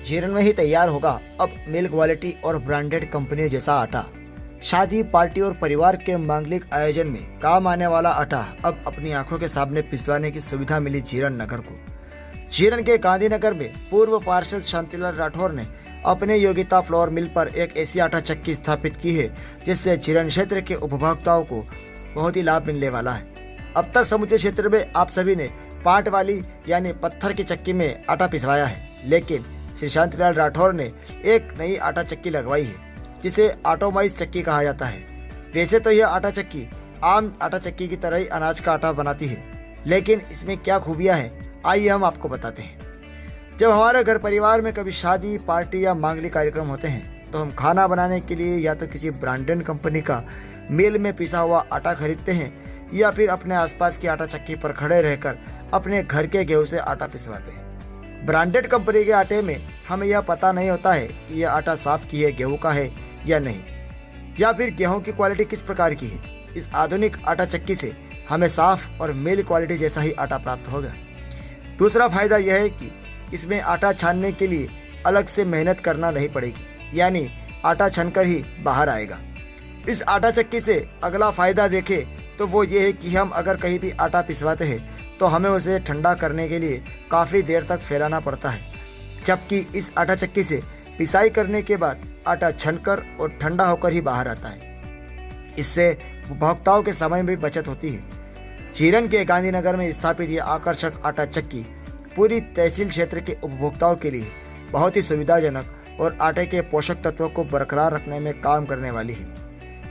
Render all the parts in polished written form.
जीरन में ही तैयार होगा अब मिल क्वालिटी और ब्रांडेड कंपनी जैसा आटा। शादी, पार्टी और परिवार के मांगलिक आयोजन में काम आने वाला आटा अब अपनी आंखों के सामने पिसवाने की सुविधा मिली जीरन नगर को। जीरन के गांधीनगर में पूर्व पार्षद शांतिलाल राठौर ने अपने योगिता फ्लोर मिल पर एक ऐसी आटा चक्की स्थापित की है जिससे जीरन क्षेत्र के उपभोक्ताओं को बहुत ही लाभ मिलने वाला है। अब तक समुद्री क्षेत्र में आप सभी ने पाट वाली यानी पत्थर की चक्की में आटा पिसवाया है, लेकिन श्री शांतिलाल राठौर ने एक नई आटा चक्की लगवाई है जिसे ऑटोमाइज चक्की कहा जाता है। वैसे तो यह आटा चक्की आम आटा चक्की की तरह ही अनाज का आटा बनाती है, लेकिन इसमें क्या खूबियां हैं आइए हम आपको बताते हैं। जब हमारे घर परिवार में कभी शादी, पार्टी या मांगलिक कार्यक्रम होते हैं तो हम खाना बनाने के लिए या तो किसी ब्रांडेड कंपनी का मिल में पिसा हुआ आटा खरीदते हैं या फिर अपने आसपास की आटा चक्की पर खड़े रहकर अपने घर के गेहूं से आटा पिसवाते हैं। ब्रांडेड कंपनी के आटे में हमें यह पता नहीं होता है कि यह आटा साफ किए गेहूं का है या नहीं, या फिर गेहूं की क्वालिटी किस प्रकार की है। इस आधुनिक आटा चक्की से हमें साफ और मिल क्वालिटी जैसा ही आटा प्राप्त होगा। दूसरा फायदा यह है कि इसमें आटा छानने के लिए अलग से मेहनत करना नहीं पड़ेगी, यानी आटा छनकर ही बाहर आएगा। इस आटा चक्की से अगला फायदा देखें तो वो ये है कि हम अगर कहीं भी आटा पिसवाते हैं तो हमें उसे ठंडा करने के लिए काफ़ी देर तक फैलाना पड़ता है, जबकि इस आटा चक्की से पिसाई करने के बाद आटा छनकर और ठंडा होकर ही बाहर आता है। इससे उपभोक्ताओं के समय में भी बचत होती है। जीरन के गांधीनगर में स्थापित यह आकर्षक आटा चक्की पूरी तहसील क्षेत्र के उपभोक्ताओं के लिए बहुत ही सुविधाजनक और आटे के पोषक तत्वों को बरकरार रखने में काम करने वाली है।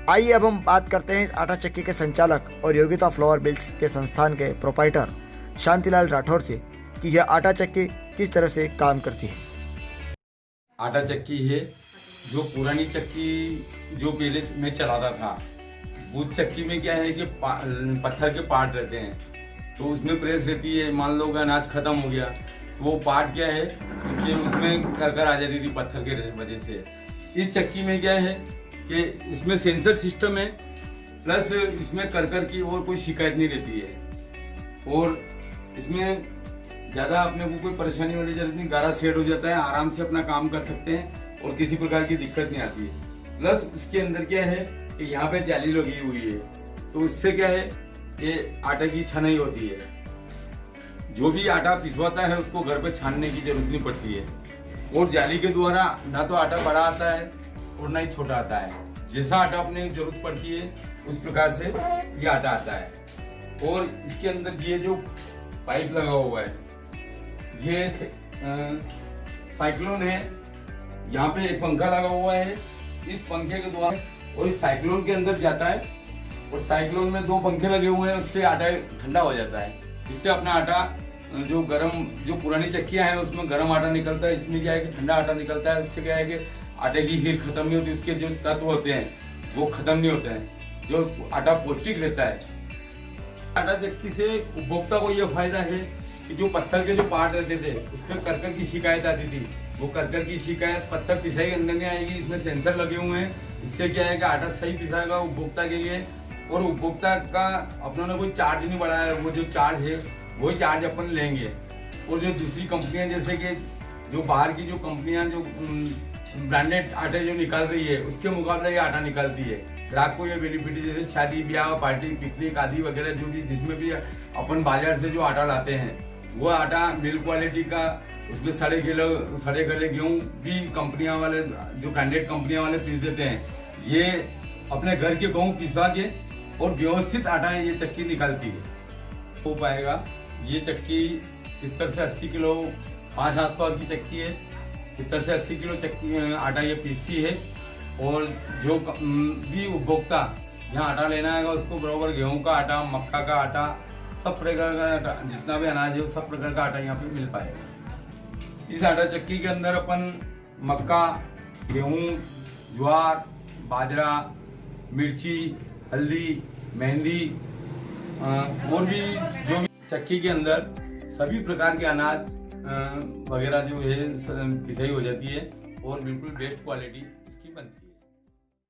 आइए अब हम बात करते हैं इस आटा चक्की के संचालक और योगिता फ्लोर मिल्स के संस्थान के प्रोप्राइटर शांतिलाल राठौर से कि यह आटा चक्की किस तरह से काम करती है। आटा चक्की है जो पुरानी चक्की जो पहले में चलाता था, उस चक्की में क्या है कि पत्थर के पार्ट रहते हैं, तो उसमें प्रेस रहती है। मान लो अनाज खत्म हो गया तो वो पार्ट क्या है कि उसमें करकर आ जाती थी पत्थर के वजह से। इस चक्की में क्या है कि इसमें सेंसर सिस्टम है, प्लस इसमें करकर की और कोई शिकायत नहीं रहती है, और इसमें ज़्यादा अपने को कोई परेशानी वाली जरूरत नहीं। गारा सेट हो जाता है, आराम से अपना काम कर सकते हैं और किसी प्रकार की दिक्कत नहीं आती है। प्लस इसके अंदर क्या है कि यहाँ पे जाली लगी हुई है, तो इससे क्या है कि आटे की छनाई होती है। जो भी आटा पिसवाता है उसको घर पे छानने की जरूरत नहीं पड़ती है, और जाली के द्वारा ना तो आटा बड़ा आता है और ना ही छोटा आता है। जैसा आटा अपने जरूरत पड़ती है उस प्रकार से ये आटा आता है। और इसके अंदर ये जो पाइप लगा हुआ है ये साइक्लोन है, यहाँ पे एक पंखा लगा हुआ है। इस पंखे के द्वारा और इस साइक्लोन के अंदर जाता है, और साइक्लोन में दो पंखे लगे हुए हैं, उससे आटा ठंडा हो जाता है, जिससे अपना आटा जो पुरानी चक्कियां हैं उसमें गर्म आटा निकलता है, इसमें क्या है कि ठंडा आटा निकलता है। उससे क्या है कि आटे की हीर खत्म नहीं होती, उसके जो तत्व होते हैं वो खत्म नहीं होते हैं, जो आटा पौष्टिक रहता है। आटा चक्की से उपभोक्ता को यह फायदा है कि जो पत्थर के जो पार्ट रहते थे उसमें करकर की शिकायत आती थी, वो करकर की शिकायत पत्थर पिसाई अंदर नहीं आएगी। इसमें सेंसर लगे हुए हैं, इससे क्या है कि आटा सही पिसाएगा उपभोक्ता के लिए, और उपभोक्ता का अपनों ने कोई चार्ज नहीं बढ़ाया है, वो जो चार्ज है वही चार्ज अपन लेंगे। और जो दूसरी कंपनियां जैसे कि जो बाहर की जो कंपनियां जो ब्रांडेड आटे जो निकाल रही है उसके मुकाबले ये आटा निकालती है, ग्राहक को ये बेनिफिट है। जैसे शादी ब्याह, पार्टी, पिकनिक आदि वगैरह जो भी जिसमें भी अपन बाजार से जो आटा लाते हैं वो आटा मिल क्वालिटी का, उसमें सड़े गले गेहूँ भी कंपनियां वाले जो ब्रांडेड कंपनियां वाले पीस देते हैं। ये अपने घर के गेहूँ पिसवा के और व्यवस्थित आटा ये चक्की निकालती है। हो पाएगा ये चक्की 70 से 80 किलो 5 आसपास की चक्की है। 70 से 80 किलो चक्की आटा ये पीसती है, और जो भी उपभोक्ता यहाँ आटा लेना आएगा उसको बराबर गेहूं का आटा, मक्का का आटा, सब प्रकार का आटा, जितना भी अनाज है वो सब प्रकार का आटा यहाँ पे मिल पाएगा। इस आटा चक्की के अंदर अपन मक्का, गेहूं, ज्वार, बाजरा, मिर्ची, हल्दी, मेहंदी और भी जो भी चक्की के अंदर सभी प्रकार के अनाज वगैरह जो है पिसाई हो जाती है, और बिल्कुल बेस्ट क्वालिटी इसकी बनती है।